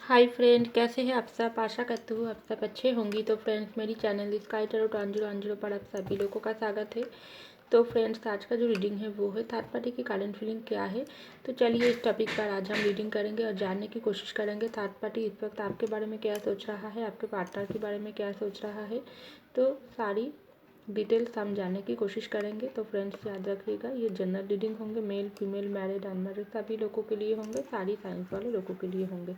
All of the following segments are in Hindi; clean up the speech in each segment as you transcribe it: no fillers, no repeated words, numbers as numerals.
हाय फ्रेंड, कैसे हैं आप सब। आशा करती हूँ आप सब अच्छे होंगी। तो फ्रेंड्स, मेरी चैनल स्काई टैरो 1010 पर आप सभी लोगों का स्वागत है। तो फ्रेंड्स, आज का जो रीडिंग है वो है थर्ड पार्टी की करंट फीलिंग क्या है। तो चलिए इस टॉपिक पर आज हम रीडिंग करेंगे और जानने की कोशिश करेंगे थर्ड पार्टी इस वक्त आपके बारे में क्या सोच रहा है, आपके पार्टनर के बारे में क्या सोच रहा है। तो सारी डिटेल्स हम जानने की कोशिश करेंगे। तो फ्रेंड्स, याद रखिएगा ये जनरल रीडिंग होंगे, मेल फीमेल मैरिड अनमैरिड सभी लोगों के लिए होंगे, सारी साइंस वाले लोगों के लिए होंगे।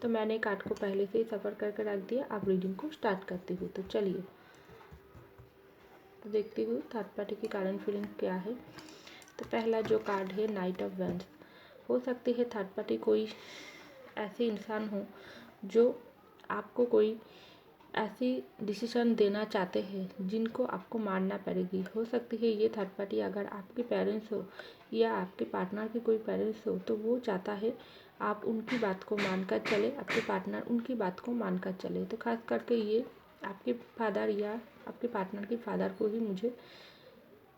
तो मैंने कार्ड को पहले से ही सफ़र करके रख दिया। अब रीडिंग को स्टार्ट करती हूँ। तो चलिए तो देखती हूँ थर्ड पार्टी की करंट फीलिंग क्या है। तो पहला जो कार्ड है नाइट ऑफ वैंड्स। हो सकती है थर्ड पार्टी कोई ऐसे इंसान हो जो आपको कोई ऐसी डिसीजन देना चाहते हैं जिनको आपको मानना पड़ेगी। हो सकती है ये थर्ड पार्टी अगर आपके पेरेंट्स हो या आपके पार्टनर के कोई पेरेंट्स हो तो वो चाहता है आप उनकी बात को मानकर चले, आपके पार्टनर उनकी बात को मानकर चले। तो खास करके ये आपके फादर या आपके पार्टनर के फादर को ही मुझे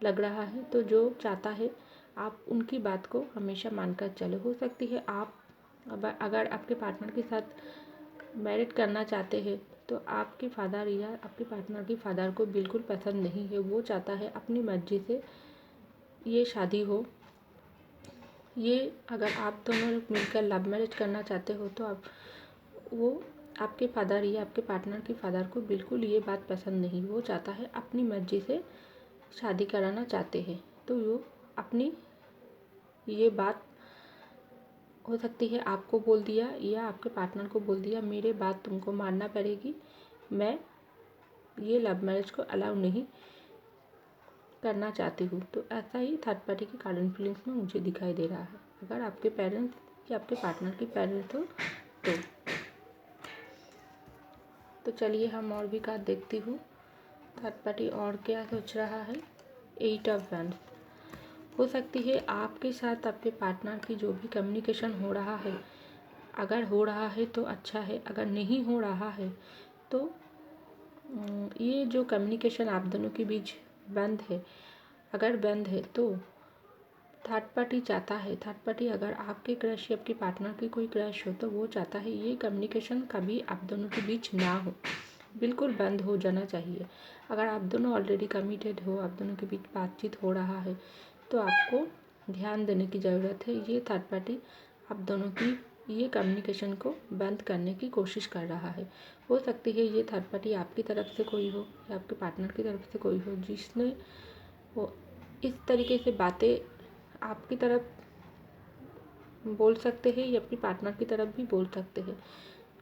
लग रहा है। तो जो चाहता है आप उनकी बात को हमेशा मानकर चले। हो सकती है आप अगर आपके पार्टनर के साथ मैरिज करना चाहते हैं तो आपके फादर या आपके पार्टनर के फादर को बिल्कुल पसंद नहीं है। वो चाहता है अपनी मर्जी से ये शादी हो। ये अगर आप दोनों लोग मिलकर लव मैरिज करना चाहते हो तो वो आपके फादर या आपके पार्टनर के फादर को बिल्कुल ये बात पसंद नहीं। वो चाहता है अपनी मर्जी से शादी कराना चाहते हैं। तो वो अपनी ये बात हो सकती है आपको बोल दिया या आपके पार्टनर को बोल दिया, मेरे बात तुमको मानना पड़ेगी, मैं ये लव मैरिज को अलाउ नहीं करना चाहती हूँ। तो ऐसा ही थर्ड पार्टी की करंट फीलिंग्स में मुझे दिखाई दे रहा है अगर आपके पेरेंट्स या आपके पार्टनर के पेरेंट्स हो तो चलिए हम और भी कार्ड देखती हूँ थर्ड पार्टी और क्या सोच रहा है। 8 ऑफ वैंड्स। हो सकती है आपके साथ आपके पार्टनर की जो भी कम्युनिकेशन हो रहा है, अगर हो रहा है तो अच्छा है, अगर नहीं हो रहा है तो ये जो कम्युनिकेशन आप दोनों के बीच बंद है, अगर बंद है तो थर्ड पार्टी चाहता है, थर्ड पार्टी अगर आपके क्रश या आपके पार्टनर की कोई क्रश हो तो वो चाहता है ये कम्युनिकेशन कभी आप दोनों के बीच ना हो, बिल्कुल बंद हो जाना चाहिए। अगर आप दोनों ऑलरेडी कमिटेड हो, आप दोनों के बीच बातचीत हो रहा है तो आपको ध्यान देने की ज़रूरत है। ये थर्ड पार्टी आप दोनों की ये कम्युनिकेशन को बंद करने की कोशिश कर रहा है। हो सकती है ये थर्ड पार्टी आपकी तरफ से कोई हो या आपके पार्टनर की तरफ से कोई हो जिसने वो इस तरीके से बातें आपकी तरफ बोल सकते हैं या अपने पार्टनर की तरफ भी बोल सकते हैं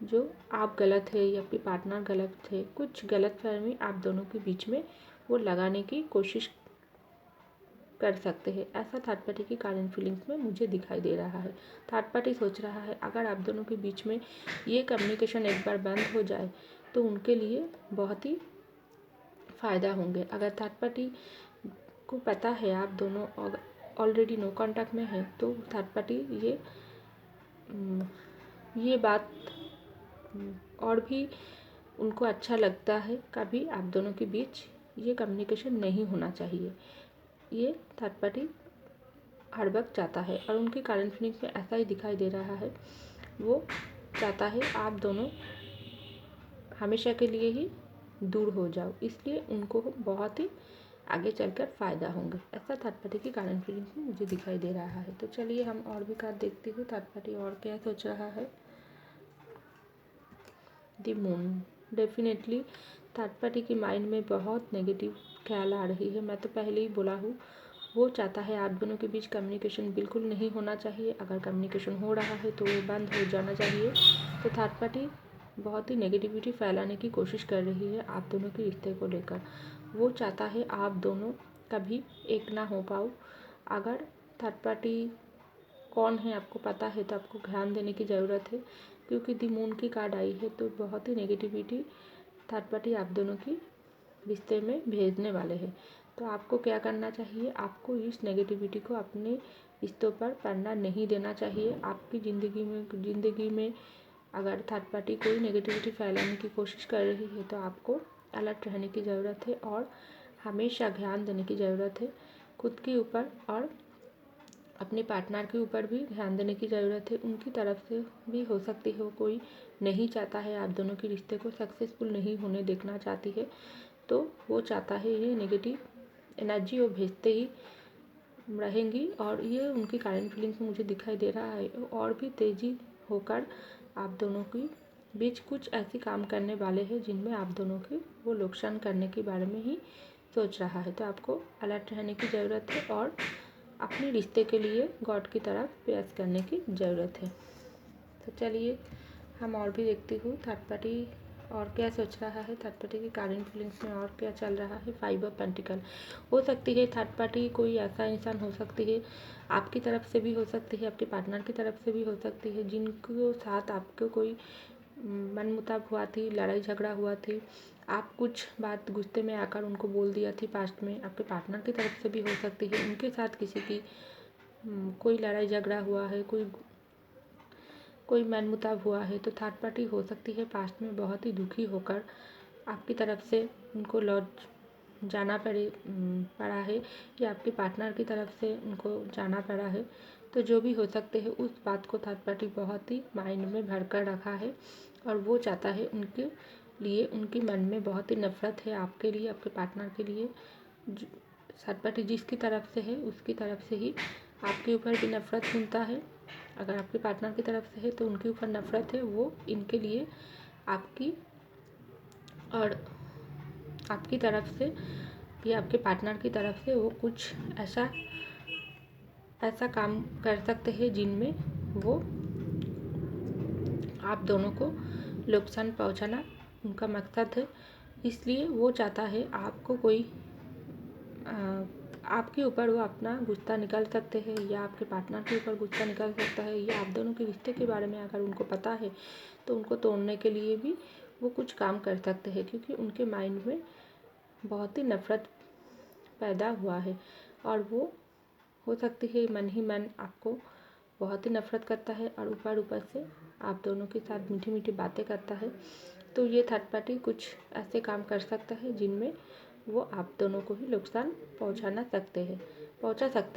जो आप गलत है या आपके पार्टनर गलत है। कुछ गलतफहमी आप दोनों के बीच में वो लगाने की कोशिश कर सकते हैं। ऐसा थर्ड पार्टी की करंट फीलिंग्स में मुझे दिखाई दे रहा है। थर्ड पार्टी सोच रहा है अगर आप दोनों के बीच में ये कम्युनिकेशन एक बार बंद हो जाए तो उनके लिए बहुत ही फ़ायदा होंगे। अगर थर्ड पार्टी को पता है आप दोनों ऑलरेडी नो कांटेक्ट में है तो थर्ड पार्टी ये बात और भी उनको अच्छा लगता है, कभी आप दोनों के बीच ये कम्युनिकेशन नहीं होना चाहिए। ये थर्ड पार्टी हर वक्त चाहता है और उनकी करंट फीलिंग्स में ऐसा ही दिखाई दे रहा है। वो चाहता है आप दोनों हमेशा के लिए ही दूर हो जाओ, इसलिए उनको बहुत ही आगे चलकर फ़ायदा होंगे। ऐसा थर्ड पार्टी की करंट फीलिंग्स में मुझे दिखाई दे रहा है। तो चलिए हम और भी कार्ड देखते हुए थर्ड पार्टी और क्या सोच रहा है। The moon. Definitely third party की माइंड में बहुत नेगेटिव ख्याल आ रही है। मैं तो पहले ही बोला हूँ वो चाहता है आप दोनों के बीच कम्युनिकेशन बिल्कुल नहीं होना चाहिए। अगर कम्युनिकेशन हो रहा है तो वो बंद हो जाना चाहिए। तो थर्ड पार्टी बहुत ही नेगेटिविटी फैलाने की कोशिश कर रही है आप दोनों के रिश्ते को लेकर। वो चाहता है आप दोनों कभी एक ना हो पाओ। अगर थर्ड पार्टी कौन है आपको पता है तो आपको ध्यान देने की ज़रूरत है, क्योंकि द मून की कार्ड आई है तो बहुत ही नेगेटिविटी थर्ड पार्टी आप दोनों की रिश्ते में भेजने वाले हैं। तो आपको क्या करना चाहिए, आपको इस नेगेटिविटी को अपने रिश्तों पर पड़ना नहीं देना चाहिए। आपकी ज़िंदगी में अगर थर्ड पार्टी कोई नेगेटिविटी फैलाने की कोशिश कर रही है तो आपको अलर्ट रहने की ज़रूरत है और हमेशा ध्यान देने की ज़रूरत है खुद के ऊपर और अपने पार्टनर के ऊपर भी ध्यान देने की ज़रूरत है। उनकी तरफ से भी हो सकती है वो कोई नहीं चाहता है, आप दोनों के रिश्ते को सक्सेसफुल नहीं होने देखना चाहती है, तो वो चाहता है ये नेगेटिव एनर्जी वो भेजते ही रहेंगी और ये उनकी करंट फीलिंग्स में मुझे दिखाई दे रहा है। और भी तेज़ी होकर आप दोनों के बीच कुछ ऐसे काम करने वाले हैं जिनमें आप दोनों के वो नुकसान करने के बारे में ही सोच रहा है। तो आपको अलर्ट रहने की ज़रूरत है और अपने रिश्ते के लिए गॉड की तरफ प्रयास करने की ज़रूरत है। तो चलिए हम और भी देखती हूँ थर्ड पार्टी और क्या सोच रहा है, थर्ड पार्टी की करंट फीलिंग्स में और क्या चल रहा है। 5 ऑफ पेंटिकल हो सकती है थर्ड पार्टी कोई ऐसा इंसान हो सकती है, आपकी तरफ से भी हो सकती है, आपके पार्टनर की तरफ से भी हो सकती है, जिनको साथ आपको कोई मनमुटाव हुआ थी, लड़ाई झगड़ा हुआ थी, आप कुछ बात गुस्से में आकर उनको बोल दिया थी पास्ट में। आपके पार्टनर की तरफ से भी हो सकती है, उनके साथ किसी की कोई लड़ाई झगड़ा हुआ है, कोई मनमुटाव हुआ है। तो थर्ड पार्टी हो सकती है पास्ट में बहुत ही दुखी होकर आपकी तरफ से उनको लौट जाना पड़ा है या आपके पार्टनर की तरफ से उनको जाना पड़ा है। तो जो भी हो सकते हैं उस बात को थर्ड पार्टी बहुत ही माइंड में भर कर रखा है और वो चाहता है उनके लिए, उनके मन में बहुत ही नफरत है आपके लिए, आपके पार्टनर के लिए। थर्ड पार्टी जिसकी तरफ से है उसकी तरफ से ही आपके ऊपर भी नफरत सुनता है। अगर आपके पार्टनर की तरफ से है तो उनके ऊपर नफरत है, वो इनके लिए आपकी और आपकी तरफ से या आपके पार्टनर की तरफ से वो कुछ ऐसा काम कर सकते हैं जिनमें वो आप दोनों को नुकसान पहुंचाना उनका मकसद है। इसलिए वो चाहता है आपको कोई आपके ऊपर वो अपना गुस्सा निकाल सकते हैं या आपके पार्टनर के ऊपर गुस्सा निकाल सकता है या आप दोनों के रिश्ते के बारे में अगर उनको पता है तो उनको तोड़ने के लिए भी वो कुछ काम कर सकते हैं, क्योंकि उनके माइंड में बहुत ही नफरत पैदा हुआ है और वो हो सकती है मन ही मन आपको बहुत ही नफरत करता है और ऊपर से आप दोनों के साथ मीठी मीठी बातें करता है। तो ये थर्ड पार्टी कुछ ऐसे काम कर सकता है जिनमें वो आप दोनों को ही नुकसान पहुंचा सकते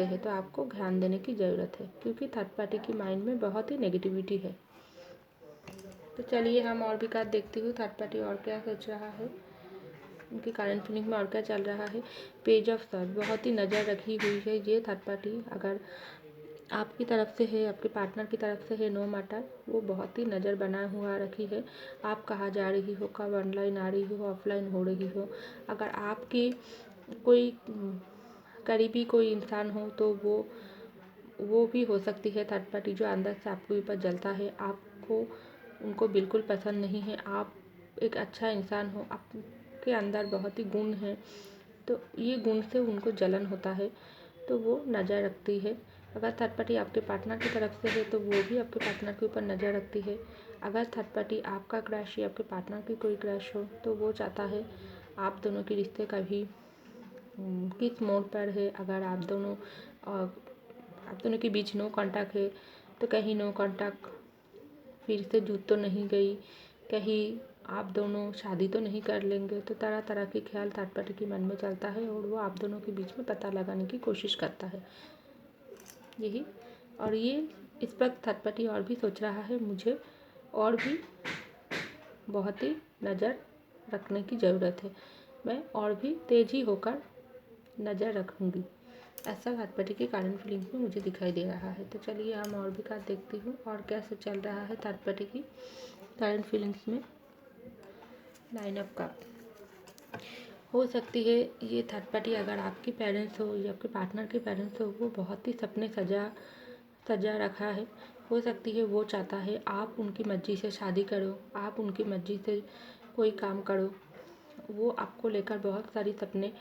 हैं। तो आपको ध्यान देने की ज़रूरत है, क्योंकि थर्ड पार्टी की माइंड में बहुत ही नेगेटिविटी है। तो चलिए हम और भी कार्ड देखती हूँ थर्ड पार्टी और क्या सोच रहा है, उनकी करंट फीलिंग में और क्या चल रहा है। पेज ऑफ सॉर्ड बहुत ही नज़र रखी हुई है ये थर्ड पार्टी, अगर आपकी तरफ से है, आपके पार्टनर की तरफ से है, नो मैटर, वो बहुत ही नज़र बना हुआ रखी है। आप कहाँ जा रही हो, कब ऑनलाइन आ रही हो, ऑफलाइन हो रही हो। अगर आपकी कोई करीबी कोई इंसान हो तो वो भी हो सकती है थर्ड पार्टी, जो अंदर से आपके ऊपर जलता है, आपको उनको बिल्कुल पसंद नहीं है। आप एक अच्छा इंसान हो, आपके अंदर बहुत ही गुण है, तो ये गुण से उनको जलन होता है, तो वो नज़र रखती है। अगर थर्ड पार्टी आपके पार्टनर की तरफ से है तो वो भी आपके पार्टनर के ऊपर नज़र रखती है। अगर थर्ड पार्टी आपका क्रश या आपके पार्टनर की कोई क्रश हो तो वो चाहता है आप दोनों के रिश्ते कभी किस मोड़ पर है। अगर आप दोनों के बीच नो कांटेक्ट है तो कहीं नो कांटेक्ट फिर से जुट तो नहीं गई, कहीं आप दोनों शादी तो नहीं कर लेंगे। तो तरह तरह के ख्याल थर्ड पार्टी के मन में चलता है और वो आप दोनों के बीच में पता लगाने की कोशिश करता है यही। और ये इस पर थर्ड पार्टी और भी सोच रहा है, मुझे और भी बहुत ही नज़र रखने की ज़रूरत है, मैं और भी तेज़ी होकर नज़र रखूँगी, ऐसा थर्ड पार्टी की करंट फीलिंग्स में मुझे दिखाई दे रहा है। तो चलिए हम और भी कार्ड देखती हूँ और कैसे चल रहा है थर्ड पार्टी की करंट फीलिंग्स में। 9 ऑफ कप हो सकती है ये थर्ड पार्टी अगर आपके पेरेंट्स हो या आपके पार्टनर के पेरेंट्स हो, वो बहुत ही सपने सजा रखा है। हो सकती है वो चाहता है आप उनकी मर्ज़ी से शादी करो, आप उनकी मर्ज़ी से कोई काम करो। वो आपको लेकर बहुत सारी सपने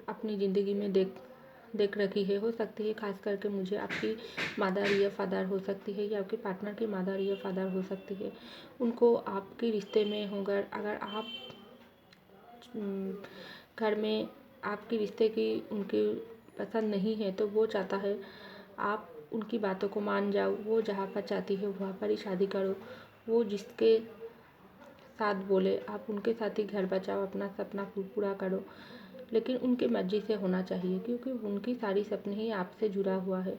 अपनी ज़िंदगी में देख रखी है। हो सकती है खास करके मुझे आपकी मदर या फादर हो सकती है या आपके पार्टनर की मदर या फादर हो सकती है। उनको आपके रिश्ते में होगा, अगर आप घर में आपके रिश्ते की उनकी पसंद नहीं है तो वो चाहता है आप उनकी बातों को मान जाओ, वो जहाँ पर चाहती है वहाँ पर ही शादी करो, वो जिसके साथ बोले आप उनके साथ ही घर बचाओ, अपना सपना पूरा करो, लेकिन उनकी मर्ज़ी से होना चाहिए, क्योंकि उनकी सारी सपने ही आपसे जुड़ा हुआ है।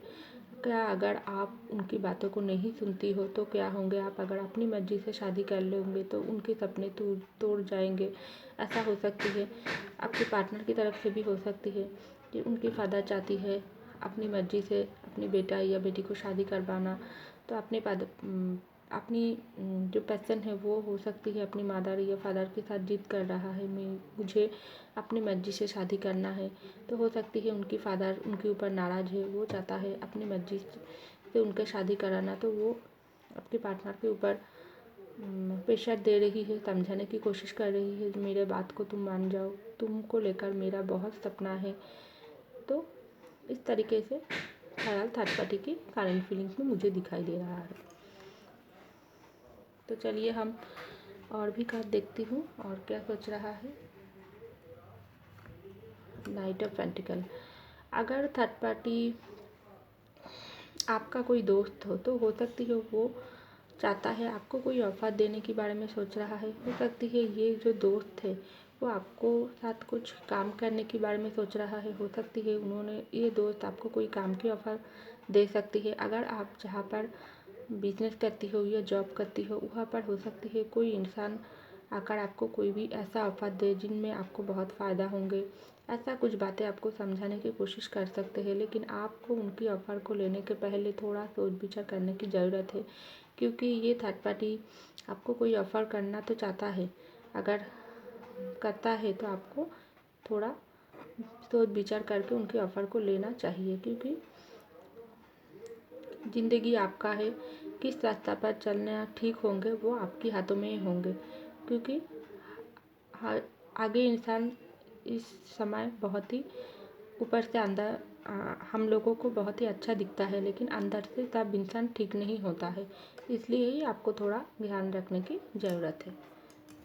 क्या अगर आप उनकी बातों को नहीं सुनती हो तो क्या होंगे आप? अगर अपनी मर्जी से शादी कर लोगे तो उनके सपने तोड़ जाएंगे। ऐसा हो सकती है। आपके पार्टनर की तरफ से भी हो सकती है कि उनकी फादर चाहती है अपनी मर्जी से अपनी बेटा या बेटी को शादी करवाना, तो अपनी जो पैसन है वो हो सकती है अपनी मदर या फादर के साथ जिद कर रहा है, मुझे अपनी मर्जी से शादी करना है। तो हो सकती है उनकी फादर उनके ऊपर नाराज़ है, वो चाहता है अपनी मर्जी से उनके शादी कराना, तो वो आपके पार्टनर के ऊपर प्रेशर दे रही है, समझाने की कोशिश कर रही है, मेरे बात को तुम मान जाओ, तुमको लेकर मेरा बहुत सपना है। तो इस तरीके से ख्याल थर्ड पार्टी की करंट फीलिंग्स में मुझे दिखाई दे रहा है। तो चलिए हम और भी कार्ड देखती हूँ और क्या सोच रहा है। Night of pentacle. अगर थर्ड पार्टी आपका कोई दोस्त हो तो हो सकती है वो चाहता है आपको कोई ऑफर देने के बारे में सोच रहा है। हो सकती है ये जो दोस्त है वो आपको साथ कुछ काम करने के बारे में सोच रहा है। हो सकती है ये दोस्त आपको कोई काम की ऑफ़र दे सकती है। अगर आप जहाँ पर बिजनेस करती हो या जॉब करती हो वहाँ पर हो सकती है कोई इंसान आकर आपको कोई भी ऐसा ऑफ़र दे जिनमें आपको बहुत फ़ायदा होंगे। ऐसा कुछ बातें आपको समझाने की कोशिश कर सकते हैं, लेकिन आपको उनकी ऑफ़र को लेने के पहले थोड़ा सोच विचार करने की ज़रूरत है, क्योंकि ये थर्ड पार्टी आपको कोई ऑफ़र करना तो चाहता है। अगर करता है तो आपको थोड़ा सोच विचार करके उनके ऑफ़र को लेना चाहिए, क्योंकि ज़िंदगी आपका है। किस रास्ता पर चलना ठीक होंगे वो आपके हाथों में ही होंगे, क्योंकि आगे इंसान इस समय बहुत ही ऊपर से अंदर हम लोगों को बहुत ही अच्छा दिखता है, लेकिन अंदर से सब इंसान ठीक नहीं होता है। इसलिए ही आपको थोड़ा ध्यान रखने की ज़रूरत है।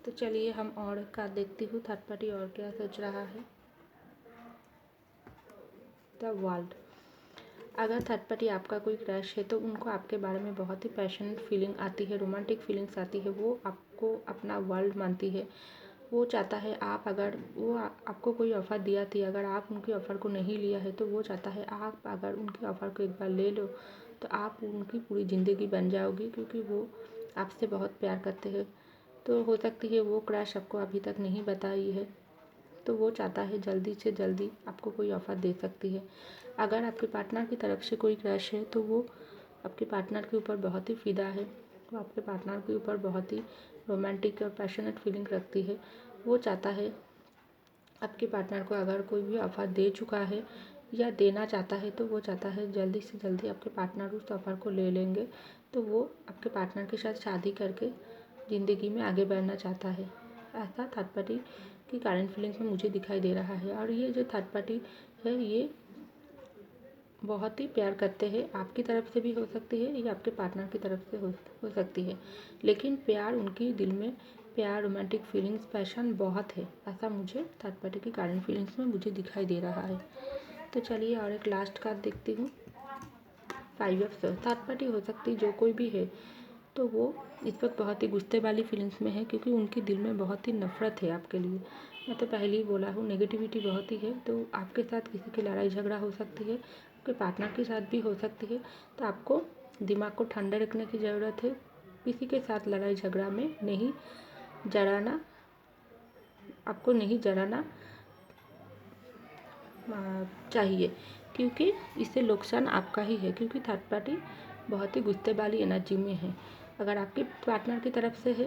तो चलिए हम और का देखती हूँ थर्ड पार्टी और क्या सोच रहा है। The world. अगर थर्ड पार्टी आपका कोई क्रश है तो उनको आपके बारे में बहुत ही पैशनेट फीलिंग आती है, रोमांटिक फीलिंग्स आती है। वो आपको अपना वर्ल्ड मानती है। वो चाहता है आपको कोई ऑफ़र दिया थी, अगर आप उनकी ऑफ़र को नहीं लिया है तो वो चाहता है आप अगर उनकी ऑफ़र को एक बार ले लो तो आप उनकी पूरी ज़िंदगी बन जाओगी, क्योंकि वो आपसे बहुत प्यार करते हैं। तो हो सकती है वो क्रश आपको अभी तक नहीं बताई है, तो वो चाहता है जल्दी से जल्दी आपको कोई ऑफ़र दे सकती है। अगर आपके पार्टनर की तरफ से कोई क्रश है तो वो आपके पार्टनर के ऊपर बहुत ही फ़िदा है। वो आपके पार्टनर के ऊपर बहुत ही रोमांटिक और पैशनेट फीलिंग रखती है। वो चाहता है आपके पार्टनर को अगर कोई भी ऑफ़र दे चुका है या देना चाहता है तो वो चाहता है जल्दी से जल्दी आपके पार्टनर उस ऑफ़र को ले लेंगे, तो वो आपके पार्टनर के साथ शादी करके ज़िंदगी में आगे बढ़ना चाहता है। ऐसा थर्ड पार्टी की करंट फीलिंग्स में मुझे दिखाई दे रहा है। और ये जो थर्ड पार्टी है ये बहुत ही प्यार करते हैं, आपकी तरफ से भी हो सकती है या आपके पार्टनर की तरफ से हो सकती है, लेकिन प्यार उनकी दिल में प्यार, रोमांटिक फीलिंग्स, पैशन बहुत है। ऐसा मुझे थर्ड पार्टी की करंट फीलिंग्स में मुझे दिखाई दे रहा है। तो चलिए और एक लास्ट कार्ड देखती हूँ। 5 ऑफ सॉर्ड्स। थर्ड पार्टी हो सकती है जो कोई भी है तो वो इस वक्त बहुत ही गुस्से वाली फीलिंग्स में है, क्योंकि उनके दिल में बहुत ही नफ़रत है आपके लिए। मैं तो पहले ही बोला हूँ नेगेटिविटी बहुत ही है। तो आपके साथ किसी की लड़ाई झगड़ा हो सकती है, आपके पार्टनर के साथ भी हो सकती है। तो आपको दिमाग को ठंडा रखने की ज़रूरत है। किसी के साथ लड़ाई झगड़ा में नहीं जड़ाना, आपको नहीं जड़ाना चाहिए, क्योंकि इससे नुकसान आपका ही है, क्योंकि थर्ड पार्टी बहुत ही गुस्से वाली एनर्जी में है। अगर आपके पार्टनर की तरफ से है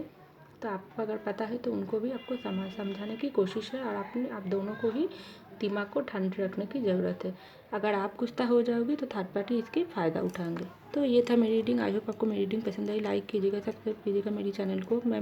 तो आपको अगर पता है तो उनको भी आपको समझाने की कोशिश है, और आप दोनों को ही दिमाग को ठंडे रखने की ज़रूरत है। अगर आप गुस्सा हो जाओगे तो थर्ड पार्टी इसकी फ़ायदा उठाएंगे। तो ये था मेरी रीडिंग। आई होप आपको मेरी रीडिंग पसंद आई। लाइक कीजिएगा, सब्सक्राइब कीजिएगा मेरी चैनल को। मैं